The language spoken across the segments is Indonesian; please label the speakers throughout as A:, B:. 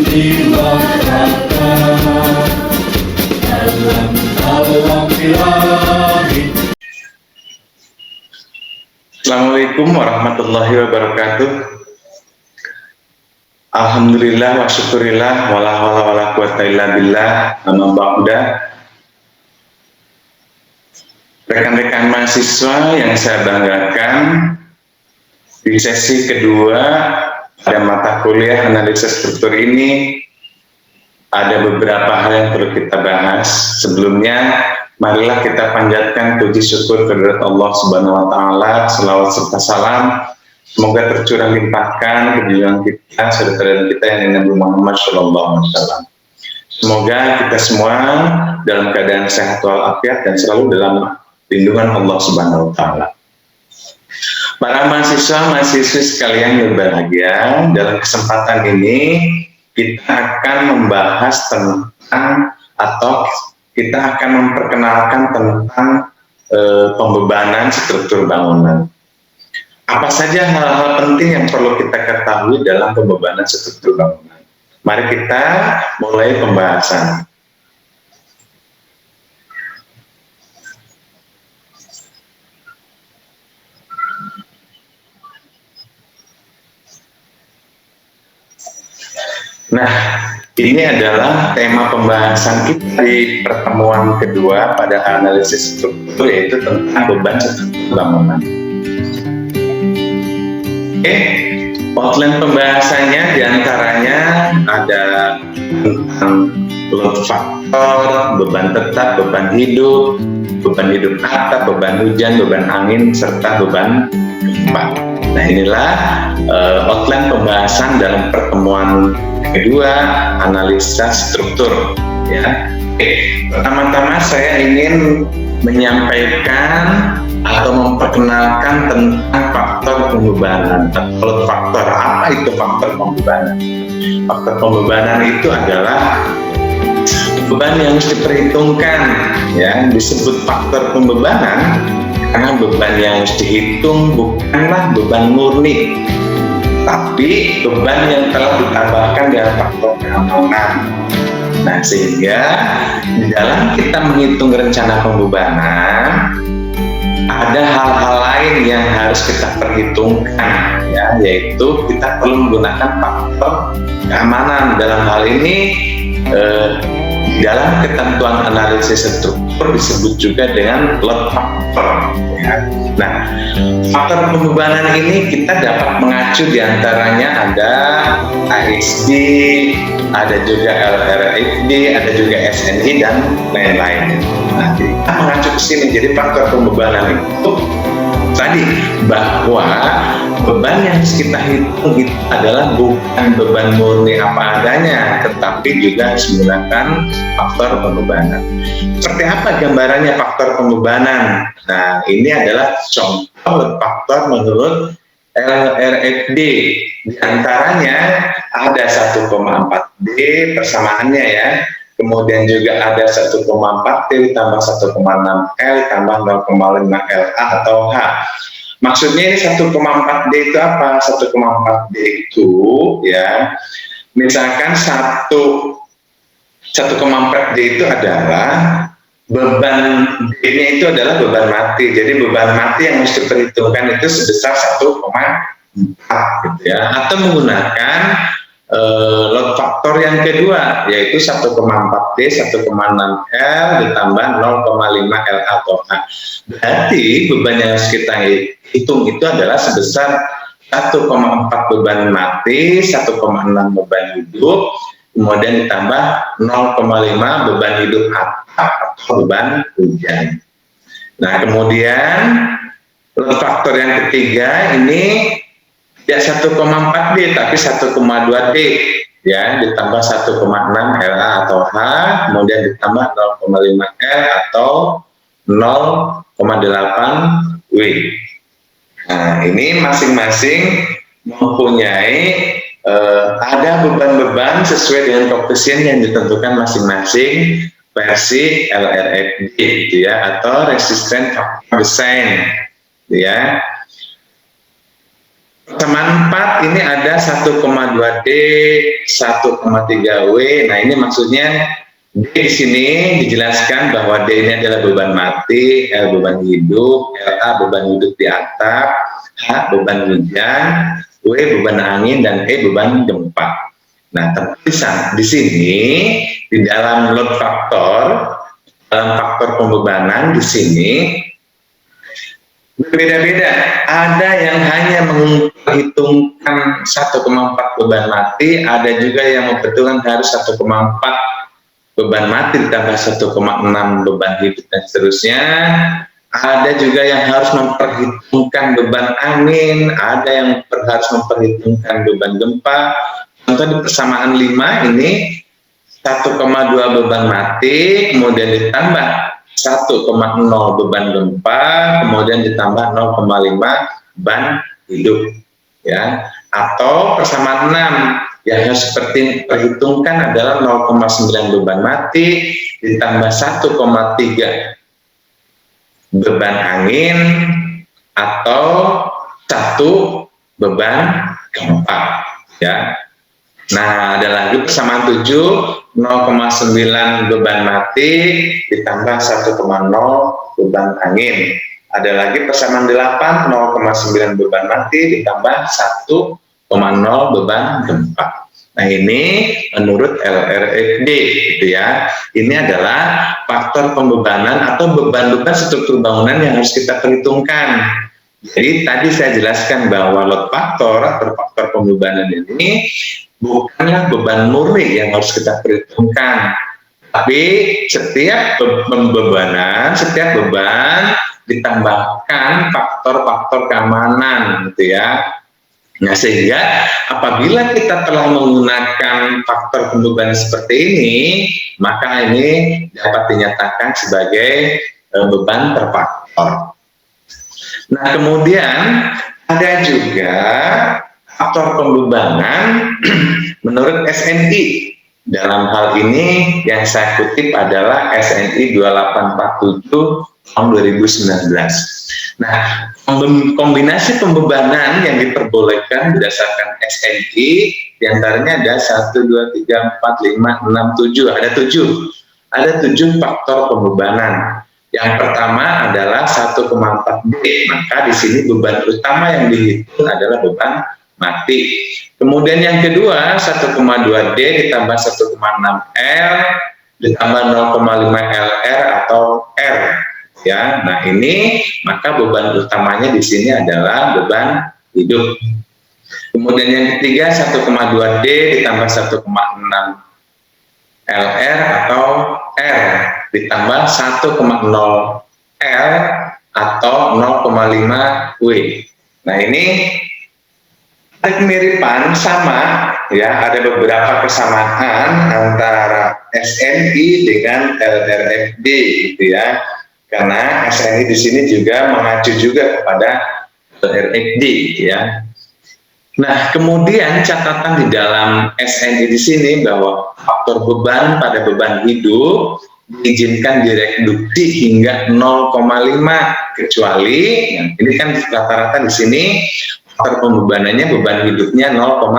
A: jiwa rata dalam ilahi.
B: Assalamualaikum warahmatullahi wabarakatuh. Alhamdulillah wa syukurillah wala hawla wala quwata illa billah. Amma ba'da. Rekan-rekan mahasiswa yang saya banggakan, di sesi kedua pada mata kuliah analisis struktur ini ada beberapa hal yang perlu kita bahas. Sebelumnya, marilah kita panjatkan puji syukur kehadirat Allah Subhanahu wa taala, selawat serta salam semoga tercurah limpahkan ke junjungan kita, saudara kita yang Nabi Muhammad SAW. Semoga kita semua dalam keadaan sehat walafiat dan selalu dalam lindungan Allah Subhanahu wa taala. Para mahasiswa-mahasiswi sekalian yang berbahagia, dalam kesempatan ini kita akan membahas tentang atau kita akan memperkenalkan tentang pembebanan struktur bangunan. Apa saja hal-hal penting yang perlu kita ketahui dalam pembebanan struktur bangunan? Mari kita mulai pembahasan. Nah, ini adalah tema pembahasan kita di pertemuan kedua pada analisis struktur, yaitu tentang beban struktur bangunan. Oke, outline pembahasannya diantaranya ada tentang load factor, beban tetap, beban hidup atap, beban hujan, beban angin, serta beban gempa. Nah, inilah outline pembahasan dalam pertemuan kedua analisa struktur. Ya, pertama-tama saya ingin menyampaikan atau memperkenalkan tentang faktor pembebanan atau load factor. Apa itu faktor pembebanan? Faktor pembebanan itu adalah beban yang harus diperhitungkan, ya, disebut faktor pembebanan karena beban yang harus dihitung bukanlah beban murni, tapi beban yang telah ditambahkan dalam faktor keamanan. Nah, sehingga di dalam kita menghitung rencana pembebanan ada hal-hal lain yang harus kita perhitungkan, ya, yaitu kita perlu menggunakan faktor keamanan. Dalam hal ini dalam ketentuan analisis struktur disebut juga dengan load factor. Ya. Nah, faktor pembebanan ini kita dapat mengacu diantaranya ada ASD, ada juga LRFD, ada juga SNI dan lain-lain. Nah, kita mengacu ke sini. Jadi faktor pembebanan itu tadi bahwa beban yang harus kita hitung itu adalah bukan beban murni apa adanya, tetapi juga harus menggunakan faktor pembebanan. Seperti apa gambarannya faktor pembebanan? Nah, ini adalah contoh faktor menurut LRFD. Di antaranya ada 1,4D persamaannya, ya. Kemudian juga ada 1,4T ditambah 1,6L tambah 0,5LA atau H. Maksudnya ini 1,4D itu apa? 1,4D itu, ya, misalkan 1,4D itu adalah beban D-nya itu adalah beban mati. Jadi beban mati yang harus diperhitungkan itu sebesar 1,4, gitu ya. Atau menggunakan load factor yang kedua, yaitu 1,4D, 1,6L ditambah 0,5LA atau H. Berarti beban yang harus kita hitung itu adalah sebesar 1,4 beban mati, 1,6 beban hidup, kemudian ditambah 0,5 beban hidup atau beban hujan. Nah, kemudian load factor yang ketiga ini tidak 1,4D tapi 1,2D, ya, ditambah 1,6 LA atau H, kemudian ditambah 0,5L atau 0,8 W. Nah, ini masing-masing mempunyai ada beban-beban sesuai dengan koefisien yang ditentukan masing-masing versi LRFD, gitu ya, atau resistance factor design, gitu ya. Persamaan 4 ini ada 1,2D, 1,3W. Nah, ini maksudnya D di sini dijelaskan bahwa D ini adalah beban mati, L beban hidup, LA beban hidup di atap, H beban hujan, W beban angin, dan E beban gempa. Nah, tapi di sini di dalam load faktor, dalam faktor pembebanan di sini berbeda-beda. Ada yang hanya memperhitungkan 1,4 beban mati, ada juga yang memperhitungkan harus 1,4 beban mati ditambah 1,6 beban hidup dan seterusnya. Ada juga yang harus memperhitungkan beban angin, ada yang harus memperhitungkan beban gempa. Contoh di persamaan 5 ini 1,2 beban mati, kemudian ditambah 1,0 beban gempa, kemudian ditambah 0,5 beban hidup, ya. Atau persamaan 6 yang harus seperti perhitungkan adalah 0,9 beban mati ditambah 1,3 beban angin atau 1 beban gempa, ya. Nah, ada lagi persamaan 7, 0,9 beban mati ditambah 1,0 beban angin. Ada lagi persamaan 8, 0,9 beban mati ditambah 1,0 beban gempa. Nah, ini menurut LRFD, gitu ya. Ini adalah faktor pembebanan atau beban-beban struktur bangunan yang harus kita perhitungkan. Jadi tadi saya jelaskan bahwa load faktor atau faktor pembebanan ini bukanlah beban murni yang harus kita perhitungkan, tapi setiap pembebanan, setiap beban ditambahkan faktor-faktor keamanan, gitu ya. Nah, sehingga apabila kita telah menggunakan faktor pembebanan seperti ini, maka ini dapat dinyatakan sebagai beban terfaktor. Nah, kemudian ada juga faktor pembebanan menurut SNI. Dalam hal ini yang saya kutip adalah SNI 2847 tahun 2019. Nah, kombinasi pembebanan yang diperbolehkan berdasarkan SNI diantaranya ada 1, 2, 3, 4, 5, 6, 7. Ada 7 faktor pembebanan. Yang pertama adalah 1,4D, maka di sini beban utama yang dihitung adalah beban mati. Kemudian yang kedua 1,2D ditambah 1,6L ditambah 0,5 LR atau R, ya. Nah, ini maka beban utamanya di sini adalah beban hidup. Kemudian yang ketiga 1,2D ditambah 1,6 LR atau R ditambah 1,0 L atau 0,5 W. Nah, ini ada kemiripan, sama, ya. Ada beberapa kesamaan antara SNI dengan LRFD, gitu ya. Karena SNI di sini juga mengacu juga kepada LRFD, ya. Nah, kemudian catatan di dalam SNI di sini bahwa faktor beban pada beban hidup diizinkan direduksi hingga 0,5, kecuali ini kan rata-rata di sini faktor pembebanannya beban hidupnya 0,5,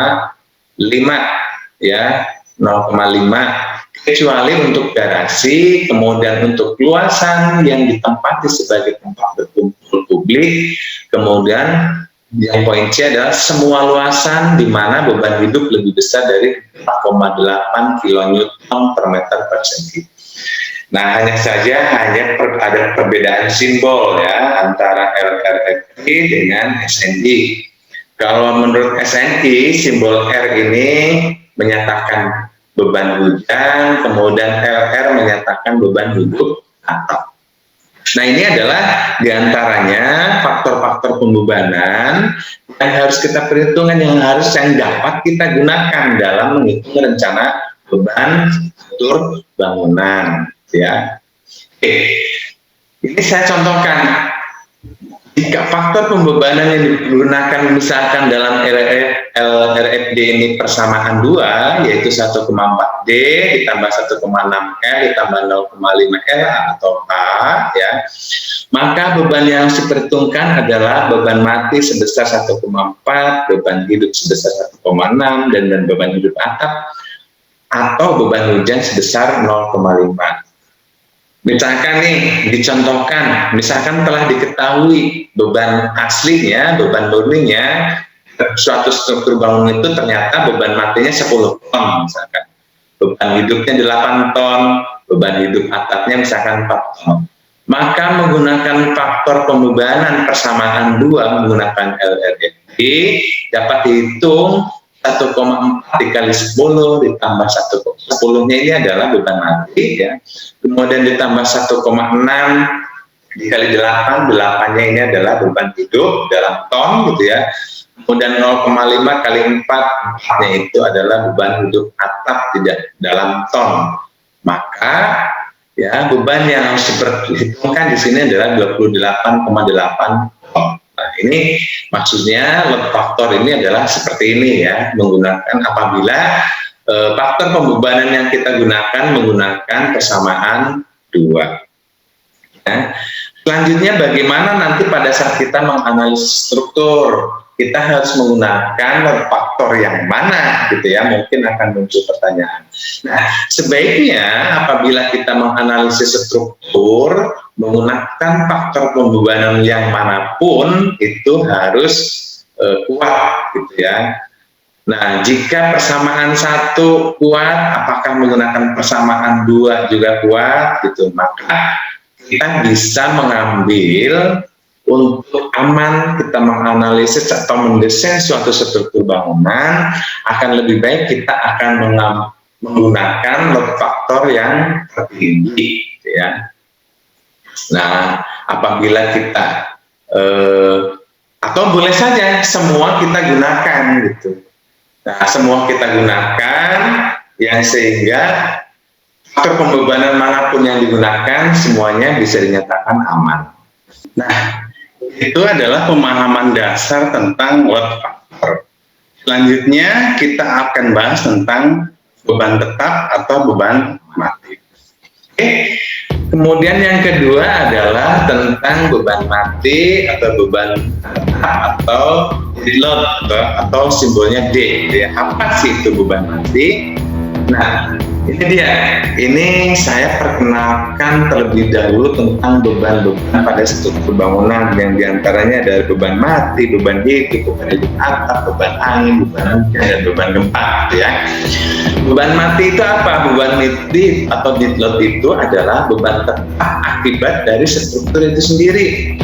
B: ya, 0,5, kecuali untuk garasi, kemudian untuk luasan yang ditempati sebagai tempat berkumpul publik, kemudian yang poin C adalah semua luasan di mana beban hidup lebih besar dari 4,8 kN per meter persegi. Nah, hanya saja ada perbedaan simbol, ya, antara LRFD dengan SNI. Kalau menurut SNI, simbol R ini menyatakan beban hujan, kemudian LR menyatakan beban hidup atap. Nah, ini adalah diantaranya faktor-faktor pembebanan yang harus kita perhitungkan, yang dapat kita gunakan dalam menghitung rencana beban struktur bangunan, ya. Oke, ini saya contohkan Jika faktor pembebanan yang digunakan misalkan dalam LRFD ini persamaan 2, yaitu 1,4 D ditambah 1,6 L ditambah 0,5 L atau H, ya, maka beban yang harus diperhitungkan adalah beban mati sebesar 1,4, beban hidup sebesar 1,6, dan beban hidup atap atau beban hujan sebesar 0,5. Misalkan nih, dicontohkan, misalkan telah diketahui beban aslinya, beban murninya, suatu struktur bangunan itu ternyata beban matinya 10 ton misalkan. Beban hidupnya 8 ton, beban hidup atapnya misalkan 4 ton. Maka menggunakan faktor pembebanan persamaan 2 menggunakan LRFD dapat dihitung 1,4 dikali 10 ditambah 10-nya ini adalah beban mati, ya. Kemudian ditambah 1,6 dikali 8, 8-nya ini adalah beban hidup dalam ton gitu ya. Kemudian 0,5 kali 4, 4-nya itu adalah beban hidup atap tidak dalam ton. Maka ya beban yang harus diperhitungkan di sini adalah 28,8 ton. Nah, ini maksudnya load faktor ini adalah seperti ini ya, menggunakan apabila faktor pembebanan yang kita gunakan menggunakan persamaan 2. Ya. Selanjutnya bagaimana nanti pada saat kita menganalisis struktur, kita harus menggunakan load faktor yang mana gitu ya, mungkin akan muncul pertanyaan. Nah, sebaiknya apabila kita menganalisis struktur menggunakan faktor pembebanan yang manapun itu harus kuat gitu ya. Nah, jika persamaan 1 kuat, apakah menggunakan persamaan 2 juga kuat gitu, maka kita bisa mengambil untuk aman kita menganalisis atau mendesain suatu struktur bangunan, akan lebih baik kita akan menggunakan load faktor yang tertinggi gitu ya. Nah, apabila kita atau boleh saja semua kita gunakan gitu. Nah, semua kita gunakan yang sehingga faktor pembebanan manapun yang digunakan semuanya bisa dinyatakan aman. Nah, itu adalah pemahaman dasar tentang load factor. Selanjutnya kita akan bahas tentang beban tetap atau beban mati. Oke. Kemudian yang kedua adalah tentang beban mati atau beban tetap atau dead load atau simbolnya D. Ya. Apa sih itu beban mati? Nah, ini dia. Ini saya perkenalkan terlebih dahulu tentang beban-beban pada struktur bangunan yang diantaranya ada beban mati, beban hidup, beban hidup atap, beban angin, beban hujan, dan beban gempa. Ya. Beban mati itu apa? Beban mati atau dead load itu adalah beban tetap akibat dari struktur itu sendiri.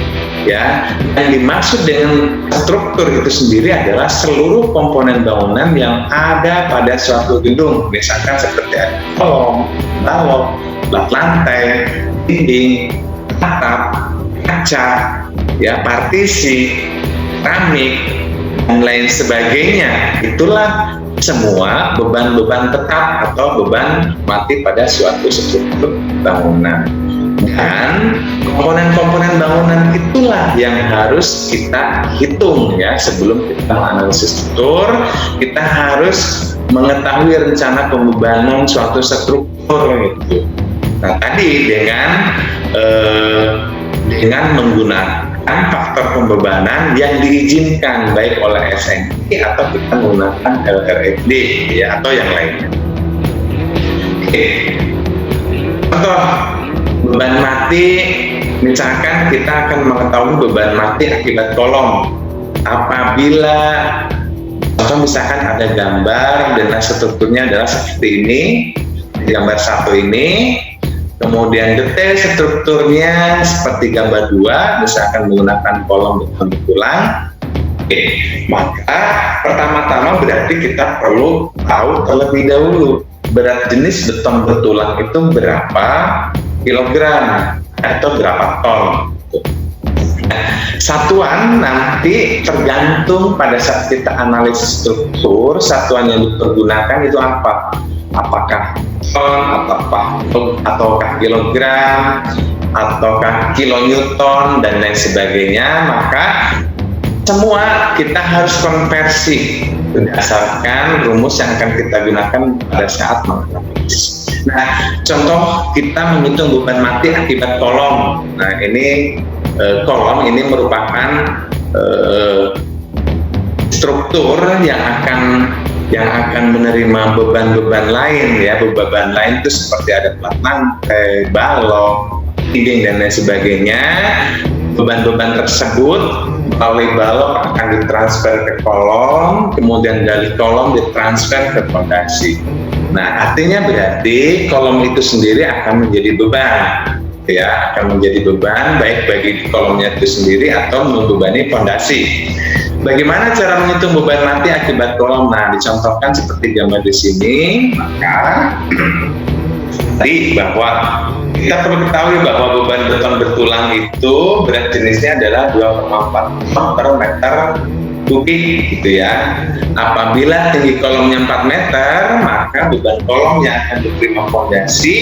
B: Ya, yang dimaksud dengan struktur itu sendiri adalah seluruh komponen bangunan yang ada pada suatu gedung, misalkan seperti kolom, balok, plat lantai, dinding, atap, kaca, ya, partisi, keramik, dan lain sebagainya. Itulah semua beban-beban tetap atau beban mati pada suatu struktur bangunan. Dan komponen-komponen bangunan itulah yang harus kita hitung ya sebelum kita menganalisis struktur. Kita harus mengetahui rencana pembebanan suatu struktur gitu. Nah, tadi dengan menggunakan faktor pembebanan yang diizinkan baik oleh SNI atau kita menggunakan LRFD ya atau yang lainnya. Oke. Contoh beban mati, misalkan kita akan mengetahui beban mati akibat kolom. Apabila contoh misalkan ada gambar dan strukturnya adalah seperti ini, gambar 1 ini, kemudian detail strukturnya seperti gambar 2, misalkan menggunakan kolom beton betulan. Oke, maka pertama-tama berarti kita perlu tahu terlebih dahulu berat jenis beton betulan itu berapa kilogram atau berapa ton. Satuan nanti tergantung pada saat kita analisis struktur, satuan yang dipergunakan itu apa. apakah ton, ataukah kilogram, ataukah kilonewton, dan lain sebagainya, maka semua kita harus konversi berdasarkan rumus yang akan kita gunakan pada saat menganalisis. Nah, contoh kita menghitung beban mati akibat kolom. Nah, ini kolom ini merupakan struktur yang akan menerima beban-beban lain, ya. Beban lain itu seperti ada plat lantai, balok, dinding, dan lain sebagainya. Beban-beban tersebut melalui balok akan ditransfer ke kolom, kemudian dari kolom ditransfer ke fondasi. Nah, artinya berarti kolom itu sendiri akan menjadi beban, ya, akan menjadi beban baik bagi kolomnya itu sendiri atau membebani fondasi. Bagaimana cara menghitung beban mati akibat kolom? Nah, dicontohkan seperti gambar di sini. Maka tadi bahwa kita perlu ketahui bahwa beban beton bertulang itu berat jenisnya adalah 2,4 ton per meter kubik, gitu ya. Apabila tinggi kolomnya 4 meter, maka beban kolomnya akan diterima fondasi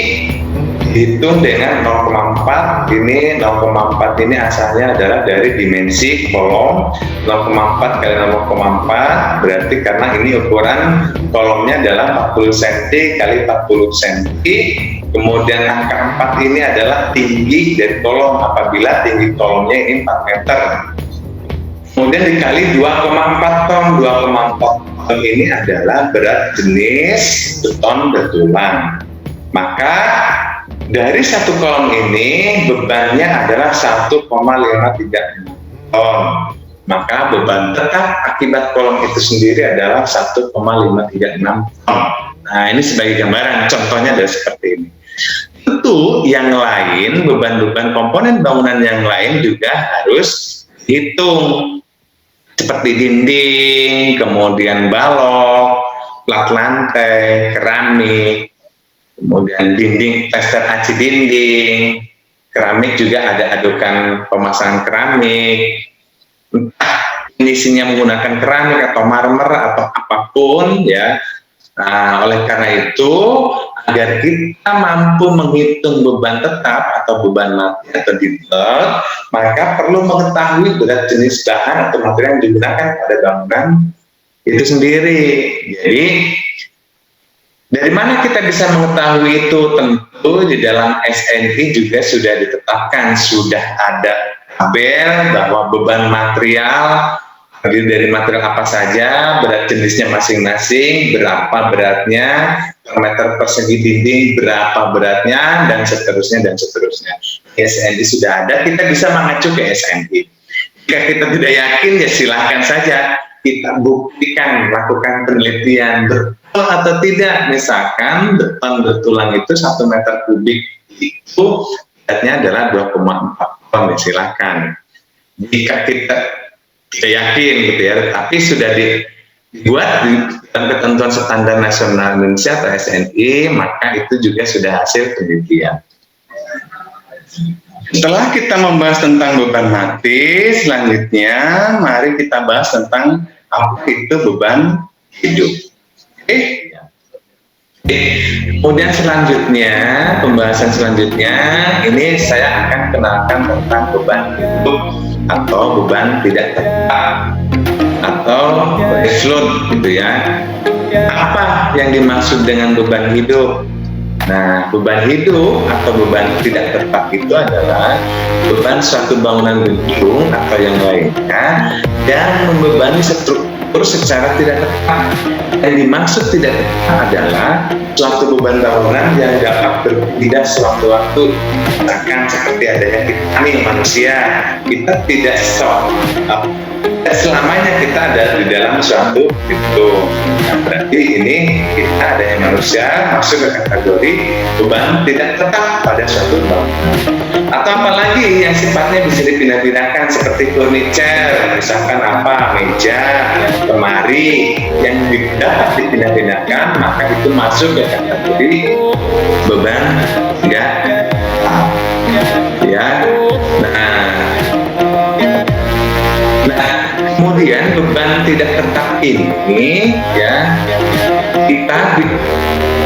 B: dihitung dengan 0,4. Ini 0,4 ini asalnya adalah dari dimensi kolom. 0,4 kali 0,4 berarti karena ini ukuran kolomnya adalah 40 cm kali 40 cm. Kemudian angka 4 ini adalah tinggi dari kolom apabila tinggi kolomnya ini 4 meter. Kemudian dikali 2,4 ton. 2,4 ton ini adalah berat jenis beton bertulang. Maka dari satu kolom ini bebannya adalah 1,536 ton. Maka beban tetap akibat kolom itu sendiri adalah 1,536 ton. Nah, ini sebagai gambaran, contohnya adalah seperti ini. Tentu yang lain, beban-beban komponen bangunan yang lain juga harus dihitung, seperti dinding, kemudian balok, plat lantai, keramik, kemudian dinding, tester aci dinding, keramik juga ada adukan pemasangan keramik, isinya menggunakan keramik atau marmer atau apapun, ya. Nah, oleh karena itu, agar kita mampu menghitung beban tetap atau beban mati atau detail, maka perlu mengetahui berat jenis bahan atau material yang digunakan pada bangunan itu sendiri. Jadi, dari mana kita bisa mengetahui itu? Tentu di dalam SNI juga sudah ditetapkan, sudah ada tabel bahwa beban material terdiri dari material apa saja, berat jenisnya masing-masing, berapa beratnya, per meter persegi dinding berapa beratnya, dan seterusnya dan seterusnya. SNI sudah ada, kita bisa mengacu ke SNI. Jika kita tidak yakin, ya silahkan saja kita buktikan, lakukan penelitian betul atau tidak. Misalkan beton bertulang itu 1 meter kubik itu beratnya adalah 2,4 ton, ya silahkan. Jika kita tidak yakin, gitu ya, tapi sudah dibuat dalam ketentuan standar nasional Indonesia atau SNI, maka itu juga sudah hasil penelitian. Setelah kita membahas tentang beban mati, selanjutnya mari kita bahas tentang apa itu beban hidup. Oke? Kemudian selanjutnya, pembahasan selanjutnya, ini saya akan kenalkan tentang beban hidup atau beban tidak tetap atau baseload, gitu ya. Apa yang dimaksud dengan beban hidup? Nah, beban hidup atau beban tidak tetap itu adalah beban suatu bangunan gedung atau yang lainnya yang membebani struktur secara tidak tetap. Yang dimaksud tidak tetap adalah suatu beban bangunan yang dapat berpindah sewaktu-waktu. Misalkan seperti adanya kita nih manusia, kita tidak selamanya kita ada di dalam suatu gedung. Nah, berarti ini kita adanya manusia masuk ke kategori beban tidak tetap pada suatu bangunan. Atau apalagi yang sifatnya bisa dipindah-pindahkan seperti furniture, misalkan apa, meja, lemari yang dapat dipindah-pindahkan, maka itu masuk ke kategori beban tidak tetap, ya. Nah, kemudian beban tidak tetap ini, ya, kita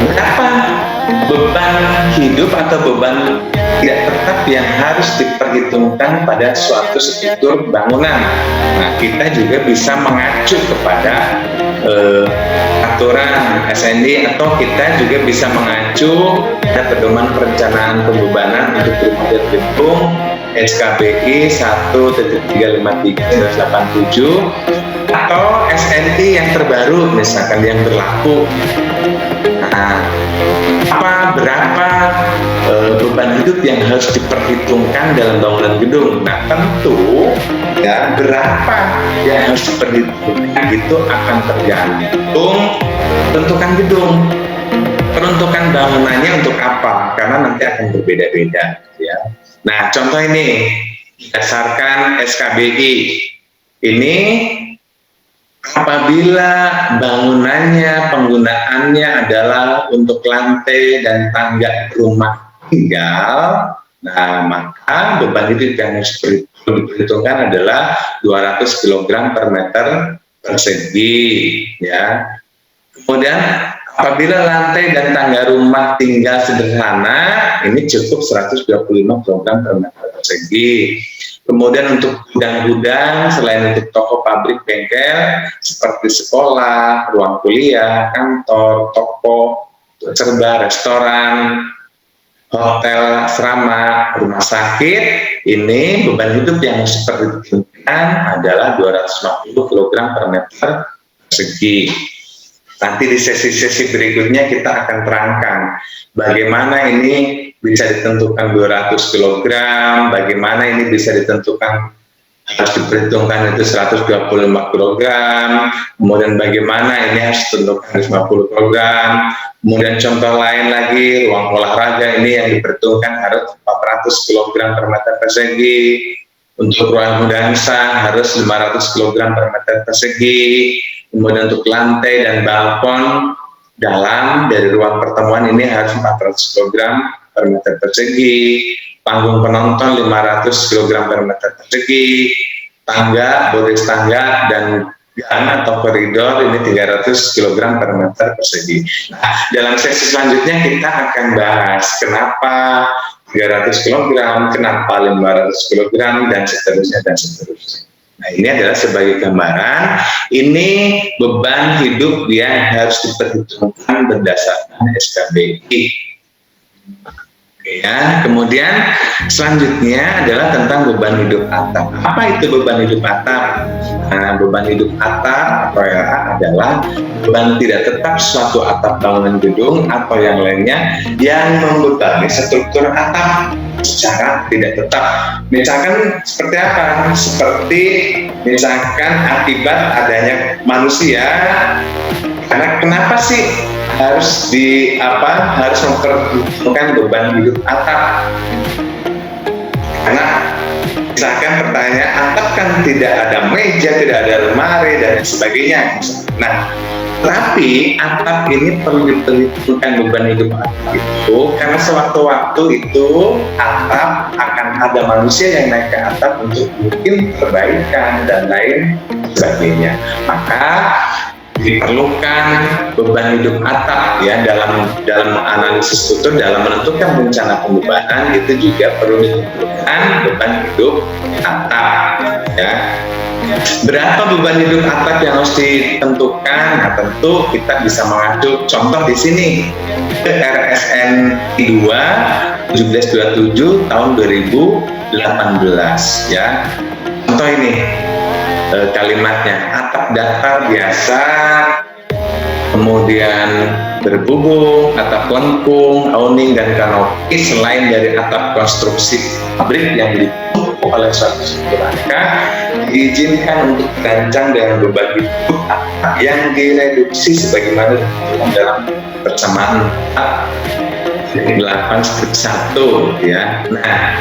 B: berat beban hidup atau beban tidak tetap yang harus diperhitungkan pada suatu struktur bangunan. Nah, kita juga bisa mengacu kepada aturan SND, atau kita juga bisa mengacu pada pedoman perencanaan pembebanan untuk rumah dan gedung SKBI 1.353/87 atau SNI yang terbaru misalkan yang berlaku. Nah, berapa beban hidup yang harus diperhitungkan dalam bangunan gedung? Nah, tentu ya berapa yang harus diperhitungkan itu akan tergantung peruntukan gedung, peruntukan bangunannya untuk apa, karena nanti akan berbeda-beda ya. Nah, contoh ini berdasarkan SKBI ini, apabila bangunannya penggunaannya adalah untuk lantai dan tangga rumah tinggal, nah maka beban hidup yang harus diperhitungkan adalah 200 kg per meter persegi ya. Kemudian apabila lantai dan tangga rumah tinggal sederhana, ini cukup 125 kg per meter persegi. Kemudian untuk gudang-gudang, selain untuk toko, pabrik, bengkel, seperti sekolah, ruang kuliah, kantor, toko, serba, restoran, hotel, asrama, rumah sakit, ini beban hidup yang harus diperhitungkan adalah 250 kg per meter persegi. Nanti di sesi-sesi berikutnya kita akan terangkan bagaimana ini bisa ditentukan 200 kg, bagaimana ini bisa ditentukan harus diperhitungkan itu 125 kg, kemudian bagaimana ini harus ditentukan 50 kg, kemudian contoh lain lagi, ruang olahraga ini yang diperhitungkan harus 400 kg per meter persegi, untuk ruang dansa harus 500 kg per meter persegi, kemudian untuk lantai dan balkon dalam dari ruang pertemuan ini harus 400 kg per meter persegi, panggung penonton 500 kg per meter persegi, tangga, bordes tangga dan gang atau koridor ini 300 kg per meter persegi. Nah, dalam sesi selanjutnya kita akan bahas kenapa 300 kg, kenapa 500 kg dan seterusnya dan seterusnya. Nah, ini adalah sebagai gambaran, ini beban hidup yang harus diperhitungkan berdasarkan SKBI. Ya, kemudian selanjutnya adalah tentang beban hidup atap. Apa itu beban hidup atap? Nah, beban hidup atap atau adalah beban tidak tetap suatu atap bangunan gedung atau yang lainnya yang membebani struktur atap secara tidak tetap. Misalkan seperti apa? Seperti misalkan akibat adanya manusia. Karena kenapa sih harus memperhitungkan beban hidup atap? Karena misalkan pertanyaan, atap kan tidak ada meja, tidak ada lemari dan sebagainya. Nah, tapi atap ini perlu diperhitungkan beban hidup atap itu karena sewaktu-waktu itu atap akan ada manusia yang naik ke atap untuk mungkin perbaikan dan lain sebagainya. Maka diperlukan beban hidup atap ya dalam analisis struktur, dalam menentukan rencana pembebanan itu juga perlu ditentukan beban hidup atap ya. Berapa beban hidup atap yang harus ditentukan? Nah, tentu kita bisa mengacu contoh di sini ke RSN 2 1727 tahun 2018 ya. Contoh ini kalimatnya, atap datar biasa, kemudian berbubung, atap lengkung, awning dan kanopi selain dari atap konstruksi pabrik yang ditutup oleh suatu struktur rangka diizinkan untuk dirancang dengan beban hidup atap yang direduksi sebagaimana ditentukan dalam persamaan 8/1 ya. Nah,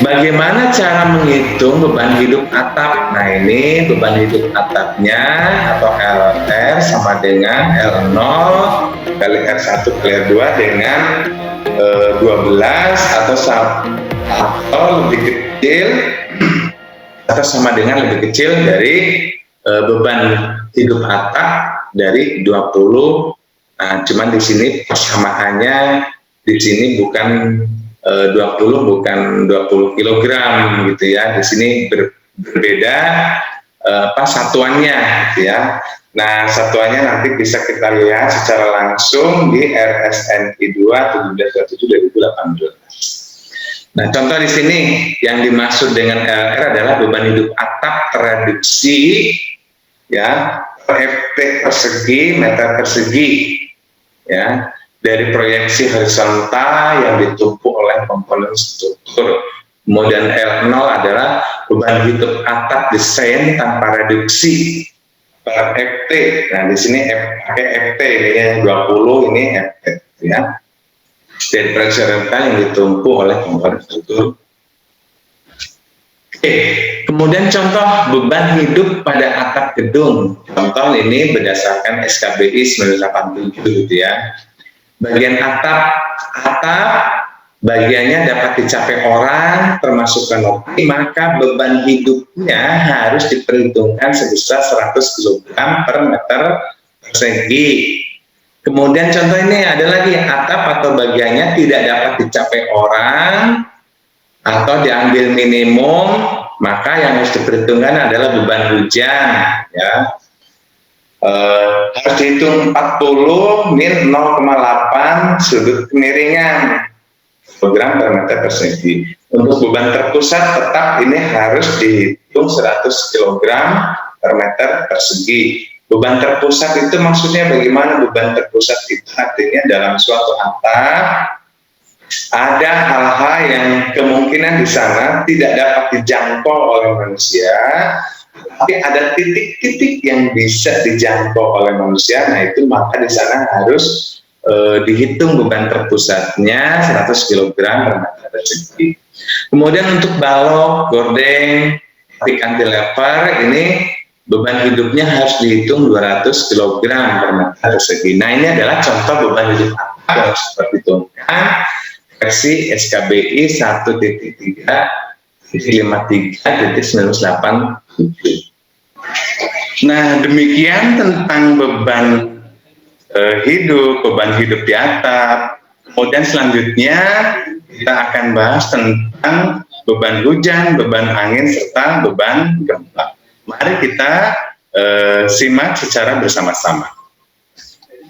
B: bagaimana cara menghitung beban hidup atap? Nah, ini beban hidup atapnya atau LR sama dengan L0 kali R1 kali R2 dengan 12 atau lebih kecil atau sama dengan lebih kecil dari beban hidup atap dari 20. Nah, cuman di sini persamaannya di sini bukan 20 kilogram gitu ya. Di sini berbeda satuannya gitu ya. Nah, satuannya nanti bisa kita lihat secara langsung di RSNI 2 1727/2018. Nah, contoh di sini yang dimaksud dengan LR adalah beban hidup atap tereduksi ya, FT persegi meter persegi ya, dari proyeksi horizontal yang ditumpuk oleh komponen struktur. Kemudian L0 adalah beban hidup atap desain tanpa reduksi per FT. Nah, di sini pakai FT ini ya, 20 ini FT ya. Dari proyeksi horizontal yang ditumpuk oleh komponen struktur. Oke, kemudian contoh beban hidup pada atap gedung. Contoh ini berdasarkan SKBI 1987 gitu ya. Bagian atap bagiannya dapat dicapai orang termasuk kanopi, maka beban hidupnya harus diperhitungkan sebesar 100 kg per meter persegi. Kemudian contoh ini ada lagi, atap atau bagiannya tidak dapat dicapai orang atau diambil minimum, maka yang harus diperhitungkan adalah beban hujan ya. Harus dihitung 40 min 0,8 sudut kemiringan kilogram per meter persegi. Untuk beban terpusat tetap ini harus dihitung 100 kg per meter persegi. Beban terpusat itu maksudnya bagaimana? Beban terpusat itu artinya dalam suatu atap ada hal-hal yang kemungkinan di sana tidak dapat dijangkau oleh manusia, tapi ada titik-titik yang bisa dijangkau oleh manusia. Nah, itu maka di sana harus dihitung beban terpusatnya 100 kg per meter persegi. Kemudian untuk balok, gordeng, cantilever ini beban hidupnya harus dihitung 200 kg per meter persegi. Nah, ini adalah contoh beban hidup atap yang harus diperhitungkan versi SKBI 1.53.1987. Nah, demikian tentang beban hidup di atap. Kemudian selanjutnya kita akan bahas tentang beban hujan, beban angin, serta beban gempa. Mari kita simak secara bersama-sama.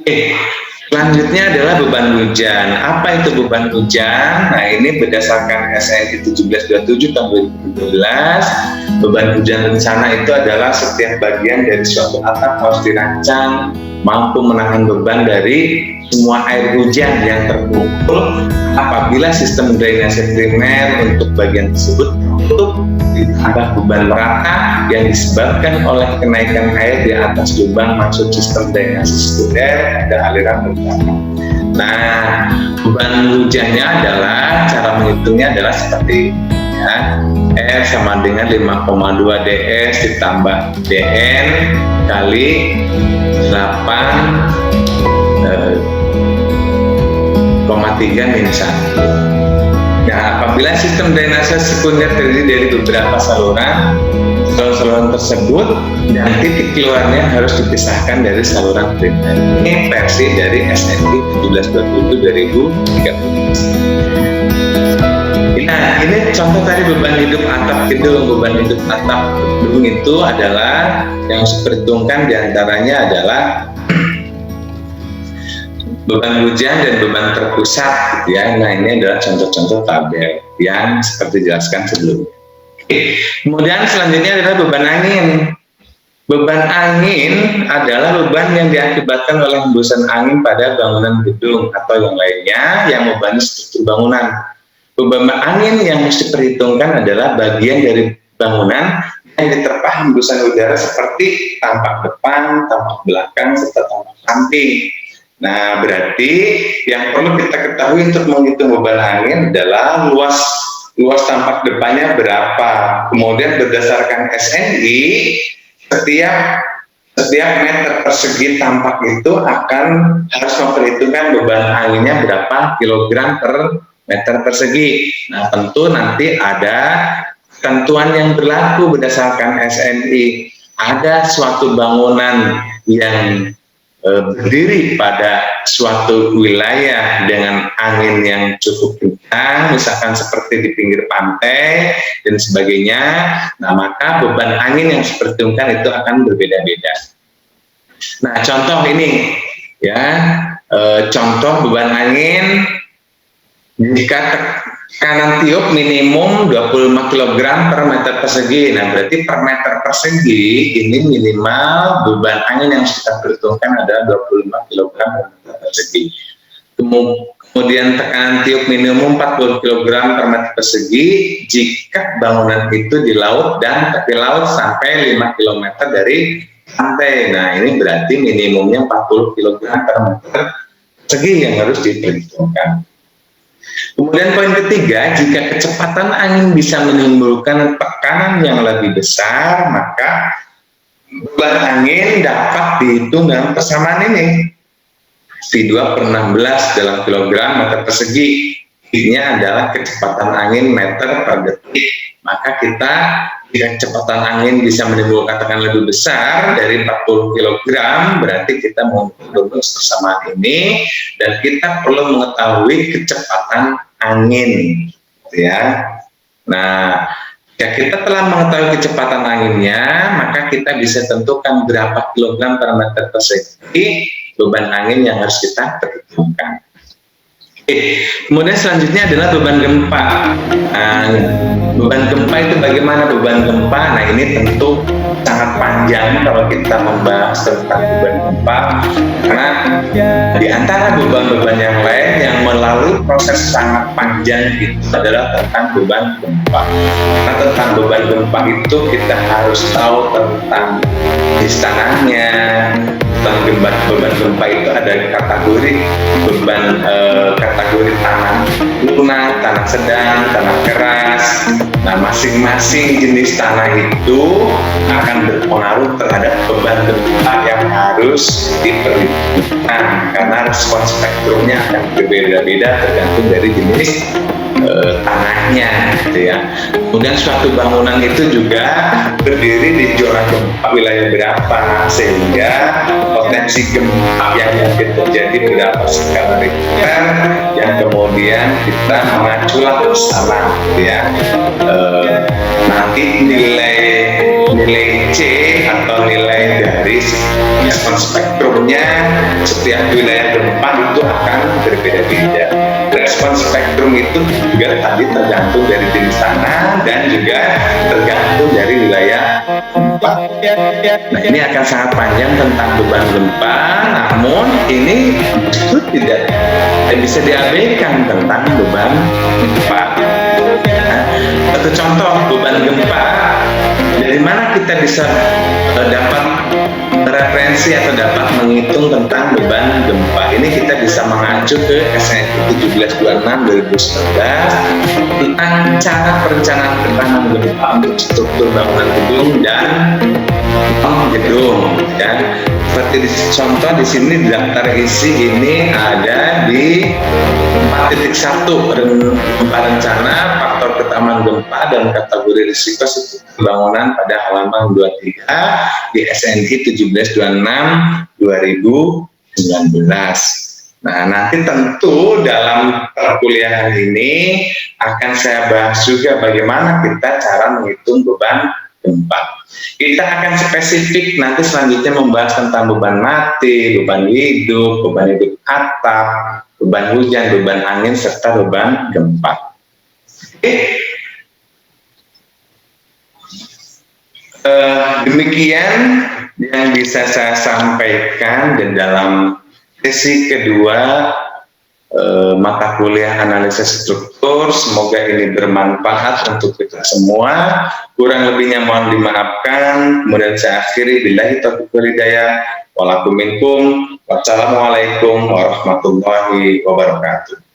B: Oke. Selanjutnya adalah beban hujan. Apa itu beban hujan? Nah, ini berdasarkan SNI 1727 tahun 2012, beban hujan rencana itu adalah setiap bagian dari suatu atap harus dirancang mampu menahan beban dari semua air hujan yang terkumpul apabila sistem drainase primer untuk bagian tersebut tertutup, ditambah beban merata yang disebabkan oleh kenaikan air di atas lubang masuk sistem drainase sekunder pada aliran utama. Nah, beban hujannya adalah, cara menghitungnya adalah seperti ini ya. R sama dengan 5,2 ds ditambah dn kali 8,3 min 1. Nah, apabila sistem drainase sekunder terdiri dari beberapa saluran tersebut dan titik keluarnya harus dipisahkan dari saluran primer. Ini versi dari SNI 1727/2013. Nah, ini contoh tadi beban hidup atap gedung. Beban hidup atap gedung itu adalah yang diperhitungkan diantaranya adalah beban hujan dan beban terpusat gitu ya. Nah, ini adalah contoh-contoh tabel yang seperti dijelaskan sebelumnya. Kemudian selanjutnya adalah beban angin. Beban angin adalah beban yang diakibatkan oleh hembusan angin pada bangunan gedung atau yang lainnya yang membebani struktur bangunan. Beban angin yang harus diperhitungkan adalah bagian dari bangunan yang diterpa hembusan udara seperti tampak depan, tampak belakang, serta tampak samping. Nah, berarti yang perlu kita ketahui untuk menghitung beban angin adalah luas tampak depannya berapa. Kemudian berdasarkan SNI, setiap meter persegi tampak itu akan harus memperhitungkan beban anginnya berapa kilogram per meter persegi. Nah, tentu nanti ada ketentuan yang berlaku berdasarkan SNI. Ada suatu bangunan yang berdiri pada suatu wilayah dengan angin yang cukup kencang, misalkan seperti di pinggir pantai dan sebagainya, nah maka beban angin yang seperti itu akan berbeda-beda. Nah contoh ini ya, contoh beban angin jika tekanan tiup minimum 25 kg per meter persegi. Nah, berarti per meter persegi ini minimal beban angin yang kita perhitungkan adalah 25 kg per meter persegi. Kemudian tekanan tiup minimum 40 kg per meter persegi jika bangunan itu di laut dan tepi laut sampai 5 km dari pantai. Nah, ini berarti minimumnya 40 kg per meter persegi yang harus diperhitungkan. Kemudian poin ketiga, jika kecepatan angin bisa menimbulkan tekanan yang lebih besar, maka beban angin dapat dihitung dengan persamaan ini. V2 per 16 dalam kilogram meter persegi. Ini adalah kecepatan angin meter per detik. Maka kita, jika kecepatan angin bisa menimbulkan tekanan lebih besar dari 40 kg, berarti kita mengukur persamaan ini, dan kita perlu mengetahui kecepatan angin, ya. Nah, jika kita telah mengetahui kecepatan anginnya, maka kita bisa tentukan berapa kilogram per meter persegi beban angin yang harus kita perhitungkan. Kemudian selanjutnya adalah beban gempa. Nah, beban gempa itu bagaimana beban gempa? Nah, ini tentu sangat panjang kalau kita membahas tentang beban gempa, karena di antara beban-beban yang lain yang melalui proses sangat panjang itu adalah tentang beban gempa. Nah, tentang beban gempa itu kita harus tahu tentang jenis tanahnya. Beban gempa itu ada kategori beban, kategori tanah lunak, tanah sedang, tanah keras. Nah, masing-masing jenis tanah itu akan berpengaruh terhadap beban gempa yang harus diperhitungkan, karena respons spektrumnya akan berbeda-beda tergantung dari jenis tanahnya, gitu ya. Kemudian suatu bangunan itu juga berdiri di zona gempa wilayah berapa, sehingga potensi gempa yang mungkin terjadi berapa skala Richter yang kemudian kita mengaculah bersama, gitu ya. Nanti nilai C atau nilai dari respons spektrumnya setiap wilayah gempa itu akan berbeda-beda. Respons spektrum itu juga tadi tergantung dari jenis tanah dan juga tergantung dari wilayah gempa. Nah, ini akan sangat panjang tentang beban gempa, namun ini justru tidak bisa diabaikan tentang beban gempa. Nah, satu contoh beban gempa, dari mana kita bisa dapat referensi atau dapat menghitung tentang beban gempa? Ini kita bisa mengacu ke SNI 1726 2019 tentang cara perencanaan ketahanan gempa untuk struktur bangunan gedung dan gedung, ya. Seperti contoh di sini di daftar isi ini ada di 4.1 gempa rencana, faktor ketahanan gempa dan kategori risiko bangunan pada halaman 23 di SNI 1726 2019. Nah, nanti tentu dalam perkuliahan ini akan saya bahas juga bagaimana kita cara menghitung beban gempa. Kita akan spesifik nanti selanjutnya membahas tentang beban mati, beban hidup atap, beban hujan, beban angin, serta beban gempa. Demikian yang bisa saya sampaikan di dalam sesi kedua mata kuliah analisis struktur. Semoga ini bermanfaat untuk kita semua. Kurang lebihnya mohon dimaafkan. Kemudian saya akhiri, billahi taufiq wal hidayah. Walakum minkum. Wassalamualaikum warahmatullahi wabarakatuh.